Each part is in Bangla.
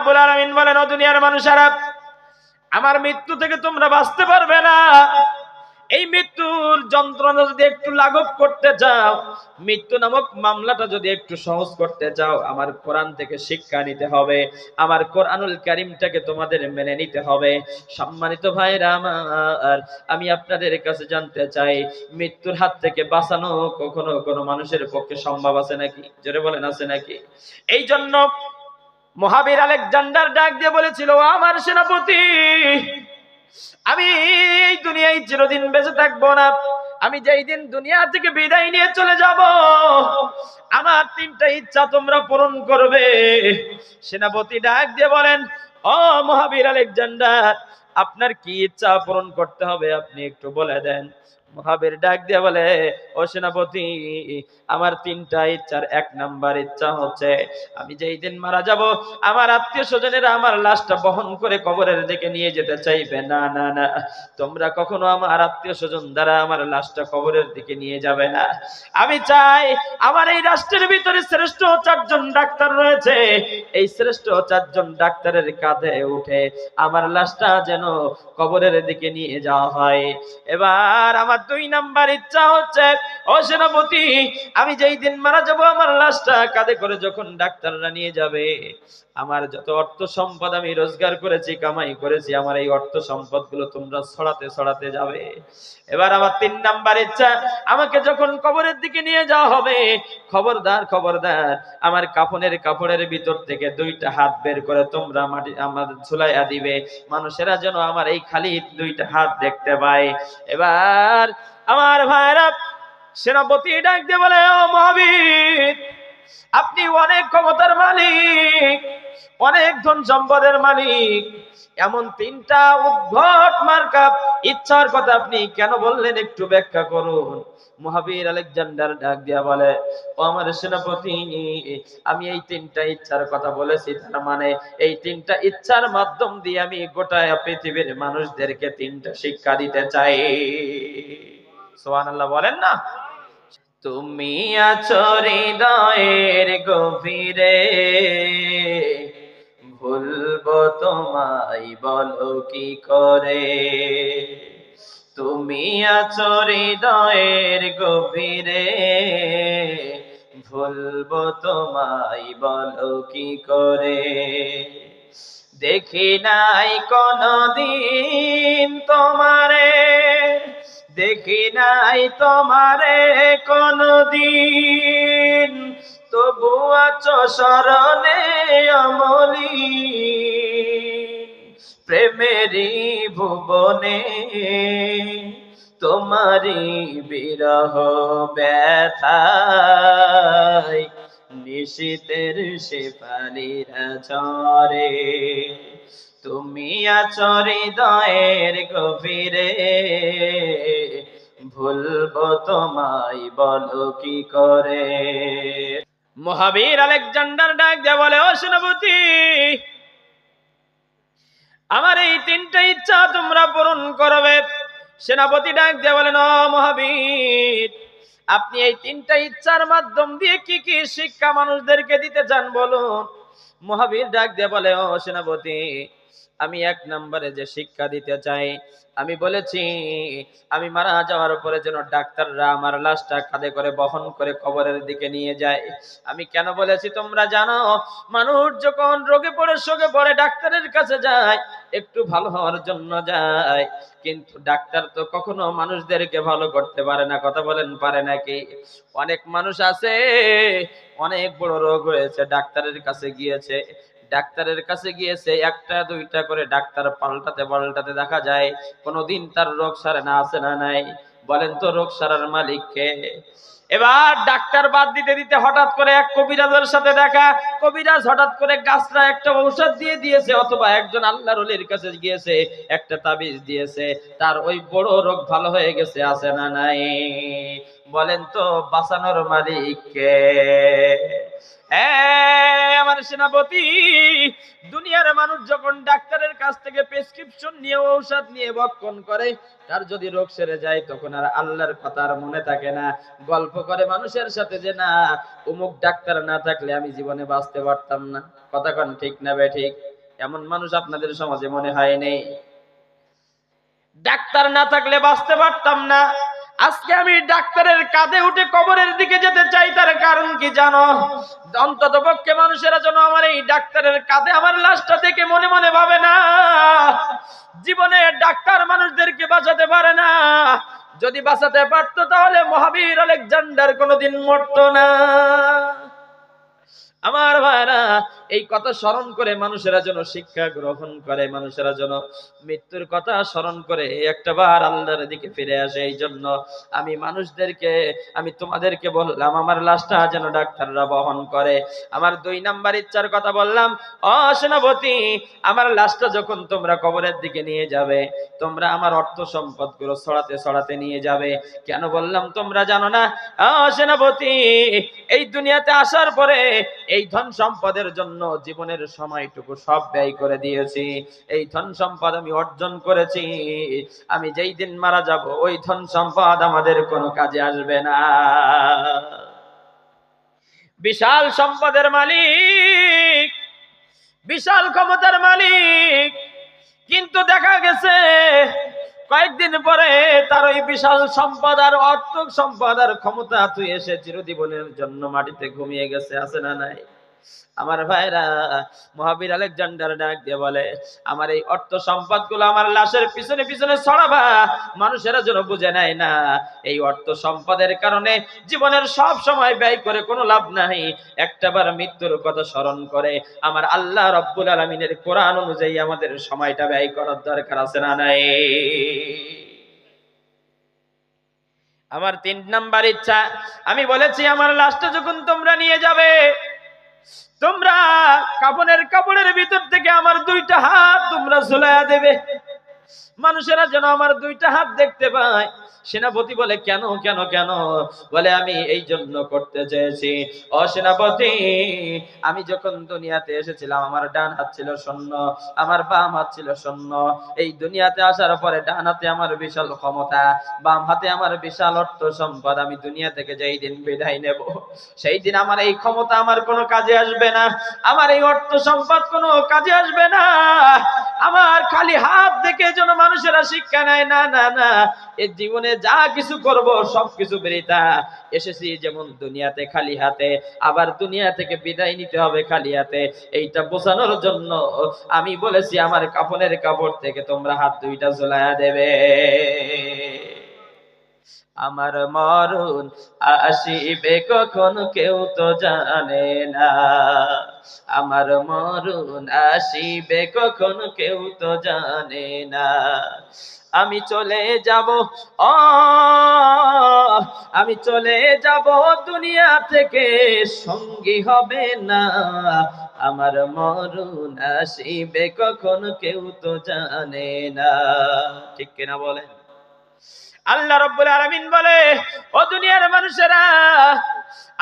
রাব্বুল আলামিন বলেন, ও দুনিয়ার মানুষেরা, আমার মৃত্যু থেকে তোমরা বাঁচতে পারবে না। এই মৃত্যুর যন্ত্রণা যদি একটু লাঘব করতে চাও, মৃত্যু নামক মামলাটা যদি একটু সহজ করতে চাও, আমার কোরআন থেকে শিক্ষা নিতে হবে, আমার কোরআনুল কারীমটাকে তোমাদের মেনে নিতে হবে। সম্মানিত ভাইরা আমার, আমি আপনাদের কাছে জানতে চাই, মৃত্যুর হাত থেকে বাঁচানো কখনো কোনো মানুষের পক্ষে সম্ভব আছে নাকি? জোরে বলেন, আছে নাকি? এই জন্য মহাবীর আলেকজান্ডার ডাক দিয়ে বলেছিল, আমার সেনাপতি, আমি এই দুনিয়ায় চিরদিন বেঁচে থাকবো না। আমি যেই দিন দুনিয়া থেকে বিদায় নিয়ে চলে যাব, আমার তিনটা ইচ্ছা তোমরা পূরণ করবে। সেনাপতি ডাক দিয়ে বলেন, ও মহাবীর আলেকজান্ডার, আপনার কি ইচ্ছা পূরণ করতে হবে আপনি একটু বলে দেন। মহাবীর ডাক দিয়ে বলে, ও সেনাপতি, আমার তিনটা ইচ্ছার এক নাম্বার ইচ্ছা হচ্ছে, আমি যেই দিন মারা যাব, আমার আত্মীয় স্বজনেরা আমার লাশটা বহন করে কবরের দিকে নিয়ে যেতে চাইবে না। না না, তোমরা কখনো আমার আত্মীয় স্বজন দ্বারা আমার লাশটা কবরের দিকে নিয়ে যাবে না। আমি চাই আমার এই রাষ্ট্রের ভিতরে শ্রেষ্ঠ 4 জন ডাক্তার রয়েছে, এই শ্রেষ্ঠ 4 জন ডাক্তারের কাঁধে উঠে আমার লাশটা যেন কবরের দিকে নিয়ে যাওয়া হয়। এবার আমার 2 নাম্বার ইচ্ছা হচ্ছে, ও সেনাপতি, আমি যেই দিন মারা যাব, আমার লাশটা কাঁধে করে যখন ডাক্তাররা নিয়ে যাবে, আমার যত অর্থ সম্পদ আমি রোজগার করেছি, কামাই করেছি, আমার এই অর্থ সম্পদ গুলো তোমরা ছড়াতে ছড়াতে যাবে। এবার আমার 3 নাম্বার ইচ্ছা, আমাকে যখন কবরের দিকে নিয়ে যাওয়া হবে, খবরদার খবরদার, আমার কাপড়ের ভিতর থেকে 2টা হাত বের করে তোমরা মাটি আমার ঝুলাইয়া দিবে, মানুষেরা যেন আমার এই খালি 2টা হাত দেখতে পায়। এবার আমার ভাইরা, সেনাপতি ডাক দিয়ে বলে, ও মহাবীর, আপনি অনেক ক্ষমতার মালিক, অনেক ধন সম্পদের মালিক, এমন 3টা উদ্ভট মার্কা ইচ্ছার কথা আপনি কেন বললেন, একটু ব্যাখ্যা করুন। মহাবীর আলেকজান্ডার ডাক দিয়া বলে, ও আমার সেনাপতি, আমি এই 3টা ইচ্ছার কথা বলেছি, তার মানে এই 3টা ইচ্ছার মাধ্যম দিয়ে আমি গোটা পৃথিবীর মানুষদেরকে 3টা শিক্ষা দিতে চাই। সুবহানাল্লাহ বলেন না? তুমি আছো হৃদয়ের গভীরে, ভুলবো তোমায় বলো কি করে। তুমি আছো হৃদয়ের গভীরে, ভুলবো তোমায় বলো কি করে। দেখি নাই কোনদিন তোমারে, দেখি নাই তোমারে কোনদিন, তবু আছো স্মরণে অমলি, প্রেমেরই ভুবনে তোমারি বিরহ ব্যথায়, নিশীতের শেফালিরা ঝরে। তুমি আছো হৃদয়ের গভীরে, ভুলবো তোমায় বলো কি করে। মহাবীর আলেকজান্ডার ডাক দিয়ে বলে, ও সেনাপতি, আমার এই 3টা ইচ্ছা তোমরা পূরণ করবে। সেনাপতি ডাক দিয়ে বলেন, ও মহাবীর, আপনি এই 3টা ইচ্ছার মাধ্যম দিয়ে কি কি শিক্ষা মানুষদেরকে দিতে চান বলুন। মহাবীর ডাক দিয়ে বলে, ও সেনাপতি, আমি 1 নম্বরে যে শিক্ষা দিতে চাই, আমি বলেছি আমি মারা যাওয়ার পরে যেন ডাক্তাররা আমার লাশটা কাঁধে করে বহন করে কবরের দিকে নিয়ে যায়। আমি কেন বলেছি তোমরা জানো? মানুষ যখন রোগে পড়ে শোকে পড়ে ডাক্তারের কাছে যায়, একটু ভালো হওয়ার জন্য যায়, কিন্তু ডাক্তার তো কখনো মানুষদেরকে ভালো করতে পারে না। কথা বলেন, পারে নাকি? অনেক মানুষ আছে, অনেক বড় রোগ হয়েছে, ডাক্তারের কাছে গিয়েছে, ডাক্তারের কাছে গিয়েছে, 1টা 2টা করে ডাক্তার পাল্টাতে পাল্টাতে দেখা যায় কোনদিন তার রোগ সারে না। আছে না নাই? বলেন তো, রোগ সারার মালিক কে? এবার ডাক্তার বাদ দিতে দিতে হঠাৎ করে এক কবিরাজের সাথে দেখা, কবিরাজ হঠাৎ করে গাছরা একটা ঔষধ দিয়ে দিয়েছে, অথবা একজন আল্লাহর ওলির কাছে গিয়েছে, একটা তাবিজ দিয়েছে, তার ওই বড় রোগ ভালো হয়ে গেছে। আছে না নাই? বলেন তো, বাঁচানোর মালিক কে? আমার সেনাপতি, দুনিয়ার মানুষ যখন ডাক্তারের কাছ থেকে প্রেসক্রিপশন নিয়ে ঔষধ নিয়ে ভক্ষণ করে, তার যদি রোগ সেরে যায়, তখন আর আল্লাহর কথা আর মনে থাকে না। গল্প করে মানুষের সাথে যে, না, অমুক ডাক্তার না থাকলে আমি জীবনে বাঁচতে পারতাম না। কথা কোন ঠিক না বে ঠিক? এমন মানুষ আপনাদের সমাজে মনে হয় নেই। ডাক্তার না থাকলে বাঁচতে পারতাম না। আজকে আমি ডাক্তারের কাঁধে উঠে কবরের দিকে যেতে চাই, তার কারণ কি জানো? অন্তত পক্ষে মানুষেরা যেন আমার এই ডাক্তারের কাঁধে আমার লাশটা দেখে মনে মনে ভাবে না জীবনে ডাক্তার মানুষদেরকে বাঁচাতে পারে না। যদি বাঁচাতে পারতো তাহলে মহাবীর আলেকজান্ডার কোনোদিন মরতো না। আমার ভাইরা, এই কথা স্মরণ করে মানুষেরা যেন শিক্ষা গ্রহণ করে, মানুষেরা যেন মৃত্যুর কথা স্মরণ করে একটা বার আল্লাহর দিকে ফিরে আসে। এই জন্য আমি তোমাদেরকে বললাম আমার লাশটা যেন ডাক্তাররা বহন করে। আমার 2 নাম্বার ইচ্ছার কথা বললাম, ও সেনাপতি, আমার লাশটা যখন তোমরা কবরের দিকে নিয়ে যাবে, তোমরা আমার অর্থ সম্পদ গুলো ছড়াতে ছড়াতে নিয়ে যাবে। কেন বললাম তোমরা জানো না? ও সেনাপতি, এই দুনিয়াতে আসার পরে এই ধন সম্পদের জন্য জীবনের সময়টুকু সব ব্যয় করে দিয়েছি। এই ধন সম্পদ আমি অর্জন করেছি, আমি যেই দিন মারা যাব ওই ধন সম্পদ আমাদের কোনো কাজে আসবে না। বিশাল সম্পদের মালিক, বিশাল ক্ষমতার মালিক, কিন্তু দেখা গেছে কয়েকদিন পরে তার ওই বিশাল সম্পদ আর অর্থ সম্পদ আর ক্ষমতা তুই এসে চিরজীবনের জন্য মাটিতে ঘুমিয়ে গেছে। আছে না নাই? আমার ভাইরা, মহাবীর আলেকজান্ডার ডাক দিয়ে বলে, আমার এই অর্থ সম্পদ গুলো আমার লাশের পিছনে পিছনে ছড়াবা। মানুষেরা যেন বুঝে নেয় না এই অর্থ সম্পদের কারণে জীবনের সব সময় ব্যয় করে কোনো লাভ নাই। একটাবার মৃত্যুর কথা স্মরণ করে আমার আল্লাহ রব্বুল আলামিনের কোরআন অনুযায়ী আমাদের সময়টা ব্যয় করার দরকার। আছে না নাই? আমার 3 নাম্বার ইচ্ছা, আমি বলেছি আমার লাশটা যখন তোমরা নিয়ে যাবে, তোমরা কাপড়ের ভিতর থেকে আমার 2টা হাত তোমরা ঝুলাইয়া দেবে। মানুষেরা যেন আমার 2টা হাত দেখতে পায়। সেনাপতি বলে, কেন কেন কেন? বলে, আমি এই জন্য করতে চেয়েছি। ও সেনাপতি, আমি যখন দুনিয়াতে এসেছিলাম আমার ডান হাত ছিল শূন্য, আমার বাম হাত ছিল শূন্য। এই দুনিয়াতে আসার পরে ডান হাতে আমার বিশাল ক্ষমতা, বাম হাতে আমার বিশাল অর্থ সম্পদ। আমি দুনিয়া থেকে যেই দিন বিদায় নেব, সেই দিন আমার এই ক্ষমতা আমার কোনো কাজে আসবে না, আমার এই অর্থ সম্পদ কোনো কাজে আসবে না। আমার খালি হাত দেখে যেন মানুষেরা শিক্ষা নেয়, না না না, এই জীবনে যা কিছু করব সবকিছু বৃথা। এসেছি যেমন দুনিয়াতে খালি হাতে, আবার দুনিয়া থেকে বিদায় নিতে হবে খালি হাতে। এইটা বোঝানোর জন্য আমি বলেছি আমার কাফনের কাপড় থেকে তোমরা হাত 2টা ঝোলায়া দেবে। আমার মরণ আসিবে কখন কেউ তো জানে না, আমার মরণ আসিবে কখন কেউ তো জানে না। আমি চলে যাব, আমি চলে যাব দুনিয়া থেকে, সঙ্গী হবে না। আমার মরণ আসিবে কখন কেউ তো জানে না। ঠিক কিনা বলেন? আল্লাহ রাব্বুল আলামিন বলে, ও দুনিয়ার মানুষেরা,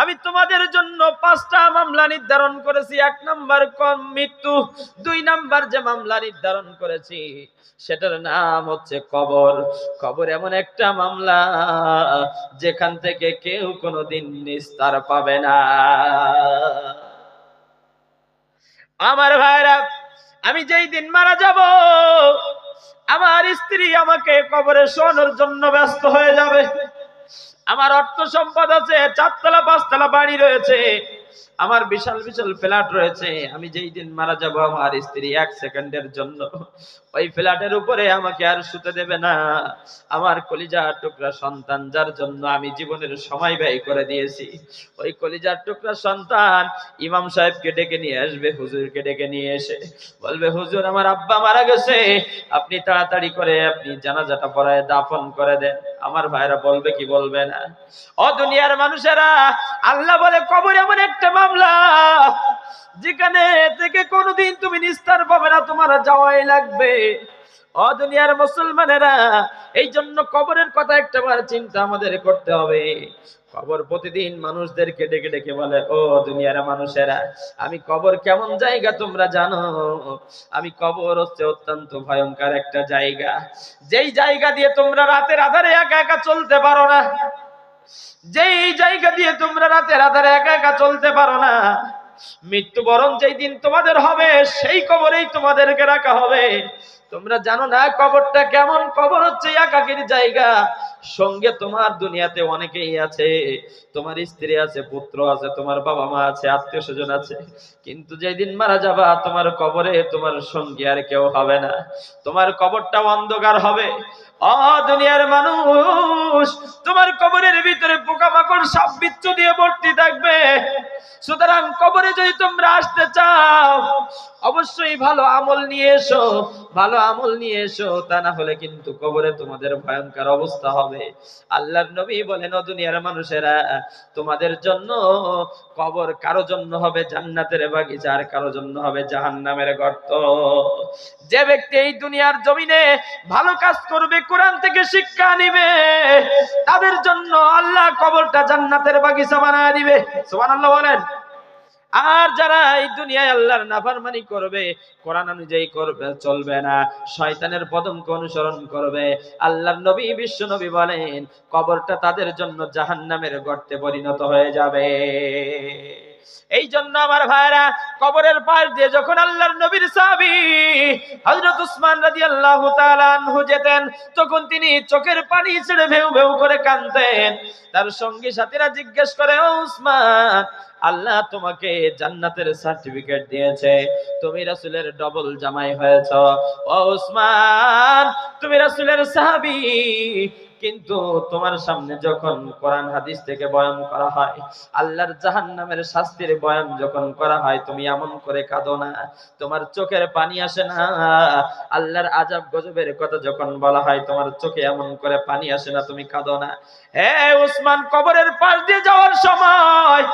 আমি তোমাদের জন্য 5টা মামলা নির্ধারণ করেছি। 1 নাম্বার মৃত্যু, 2 নাম্বার যে মামলা নির্ধারণ করেছি সেটার নাম হচ্ছে কবর। কবর এমন একটা মামলা যেখান থেকে কেউ কোনোদিন নিস্তার পাবে না। আমার ভাইরা, আমি যেই দিন মারা যাব আমার স্ত্রী আমাকে কবরে শোয়ানোর জন্য ব্যস্ত হয়ে যাবে। আমার অর্থ সম্পদ আছে, 4 তলা 5 তলা বাড়ি রয়েছে, আমার বিশাল বিশাল ফ্ল্যাট রয়েছে। আমি যেই দিন মারা যাব আমার স্ত্রী 1 সেকেন্ডের জন্য ওই ফ্ল্যাটের উপরে আমাকে আর শুতে দেবে না। আমার কলিজার টুকরা সন্তান, যার জন্য আমি জীবনের সময় ব্যয় করে দিয়েছি, ওই কলিজার টুকরা সন্তান ইমাম সাহেবকে ডেকে নিয়ে আসবে, হুজুরকে ডেকে নিয়ে এসে বলবে, হুজুর আমার আব্বা মারা গেছে, আপনি তাড়াতাড়ি করে আপনি জানাজাটা পড়ায় দাফন করে দেন। আমার ভাইরা বলবে কি বলবে না? ও দুনিয়ার মানুষেরা, আল্লাহ বলে কবর এমন একটা মামলা যেখানে থেকে কোনোদিন তুমি নিস্তার পাবে না, তোমার যাওয়াই লাগবে। ও দুনিয়ার মুসলমানেরা, এই জন্য কবরের কথা একটাবার চিন্তা আমাদের করতে হবে। কবর প্রতিদিন মানুষদেরকে ডেকে ডেকে বলে, ও দুনিয়ার মানুষেরা, আমি কবর কেমন জায়গা তোমরা জানো? আমি কবর হচ্ছে অত্যন্ত ভয়ঙ্কর একটা জায়গা, যেই জায়গা দিয়ে তোমরা রাতের আধারে একা একা চলতে পারো না, যেই জায়গা দিয়ে তোমরা রাতের আধারে একা একা চলতে পারো না, মৃত্যুবরণ যেই দিন তোমাদের হবে সেই কবরেই তোমাদেরকে রাখা হবে। তোমরা জানো না কবরটা কেমন? কবর হচ্ছে একাকির জায়গা। সঙ্গে তোমার দুনিয়াতে অনেকেই আছে, তোমার স্ত্রী আছে, পুত্র আছে, তোমার বাবা মা আছে, আত্মীয় স্বজন আছে, কিন্তু যেদিন মারা যাবা তোমার কবরে তোমার সঙ্গী আর কেউ হবে না। তোমার কবরটা অন্ধকার হবে। ও দুনিয়ার মানুষ, তোমার কবরের ভিতরে পোকামাকড় সাপ বিচ্ছু দিয়ে ভর্তি থাকবে। সুতরাং কবরে যদি তোমরা আসতে চাও অবশ্যই ভালো আমল নিয়ে এসো, ভালো আমল নিয়ে এসো, তা না হলে কিন্তু কবরে তোমাদের ভয়ঙ্কর অবস্থা হবে। আল্লাহর নবী বলেন, ও দুনিয়ার মানুষেরা, তোমাদের জন্য কবর কারো জন্য হবে জান্নাতের বাগিচা, আর কারো জন্য হবে জাহান্নামের গর্ত। যে ব্যক্তি এই দুনিয়ার জমিনে ভালো কাজ করবে, কোরআন থেকে শিক্ষা নিবে, তাদের জন্য আল্লাহ কবরটা জান্নাতের বাগিচা বানায় দিবে। সুবহানাল্লাহ বলেন। আর যারা এই দুনিয়ায় আল্লাহর নাফরমানি করবে, কোরআন অনুযায়ী করবে, চলবে না, শয়তানের পদঙ্ক অনুসরণ করবে, আল্লাহর নবী বিশ্ব নবী বলেন কবরটা তাদের জন্য জাহান্নামের গর্তে পরিণত হয়ে যাবে। এই জন্য আমার ভাইরা, কবরের পাশ দিয়ে যখন আল্লাহর নবীর সাহাবী হযরত উসমান রাদিয়াল্লাহু তাআলা আনহু যেতেন, তখন তিনি চোখের পানি ছেড়ে ভেউ ভেউ করে কাঁদতেন। তার সঙ্গী সাথীরা জিজ্ঞেস করে, ও উসমান, আল্লাহ তোমাকে জান্নাতের সার্টিফিকেট দিয়েছে, তুমি রাসূলের ডবল জামাই হয়েছো। ও উসমান, তুমি রাসূলের সাহাবী, কিন্তু তোমার সামনে যখন কোরআন হাদিস থেকে বয়ান করা হয়, আল্লাহর জাহান্নামের শাস্তির বয়ান যখন করা হয়, তুমি এমন করে কাঁদো না, তোমার চোখের পানি আসে না। আল্লাহর আযাব গজবের কথা যখন বলা হয়, তোমার চোখে এমন করে পানি আসে না, তুমি কাঁদো না। হে উসমান, কবরের পাশ দিয়ে যাওয়ার সময়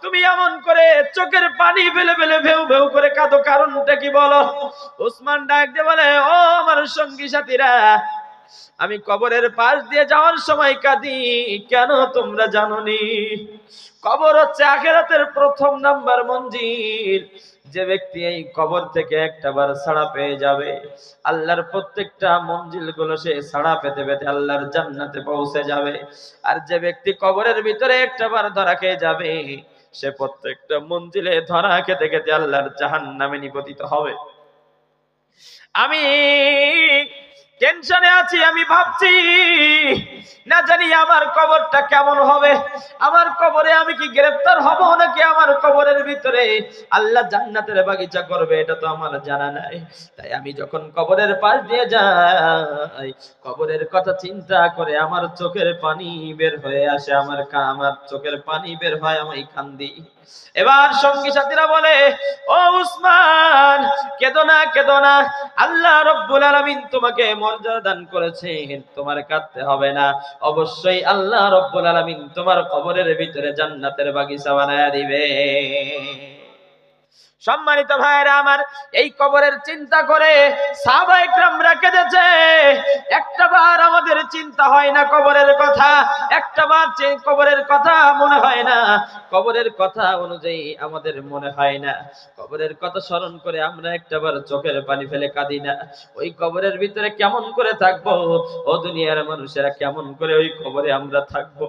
তুমি এমন করে চোখের পানি ফেলে ফেলে ভেউ ভেউ করে কাঁদো, কারণটা কি বলো? উসমান ডাক দিয়ে বলে, ও আমার সঙ্গী সাথীরা, আমি কবরের পাশ দিয়ে যাওয়ার সময় কাঁদি কেন তোমরা জানোনি? কবর হচ্ছে আখিরাতের প্রথম নাম্বার মঞ্জিল। যে ব্যক্তি এই কবর থেকে একটাবার ছাড়া পেয়ে যাবে, আল্লাহর প্রত্যেকটা মঞ্জিল গুলো সে ছাড়া পেতে পেতে আল্লাহর জান্নাতে পৌঁছে যাবে। আর যে ব্যক্তি কবরের ভিতরে একটাবার ধরা খেয়ে যাবে, সে প্রত্যেকটা মঞ্জিলে ধরা খেতে খেতে আল্লাহর জাহান্নামে নিপতিত হবে। আমি টেনশনে আছি, আমি ভাবছি না জানি আমার কবরটা কেমন হবে, আমার কবরে আমি কি গ্রেফতার হব নাকি আমার কবরের ভিতরে আল্লাহ জান্নাতের বাগিচা করবে, এটা তো আমার জানা নাই। তাই আমি যখন কবরের পাশ দিয়ে যাই, কবরের কথা চিন্তা করে আমার চোখের পানি বের হয়ে আসে, আমার চোখের পানি বের হয়, আমি কান্দি। এবার সঙ্গী সাথীরা বলে, ও উসমান, কেঁদো না, কেঁদো না, আল্লাহ রাব্বুল আলামিন তোমাকে মর্যাদা দান করেছেন, তোমার কাঁদতে হবে না। অবশ্যই আল্লাহ রাব্বুল আলামিন তোমার কবরের ভিতরে জান্নাতের বাগিচা বানায়া দিবে। সম্মানিত ভাইরা আমার, এই কবরের চিন্তা করে সাহাবায়ে কেরামরা কেঁদেছে। একটাবার আমাদের চিন্তা হয় না কবরের কথা, একটাবার কবরের কথা মনে হয় না, কবরের কথা অনুযায়ী আমাদের মনে হয় না, কবরের কথা স্মরণ করে আমরা একটাবার চোখের পানি ফেলে কাঁদি না। ওই কবরের ভিতরে কেমন করে থাকবো? ও দুনিয়ার মানুষেরা, কেমন করে ওই কবরে আমরা থাকবো?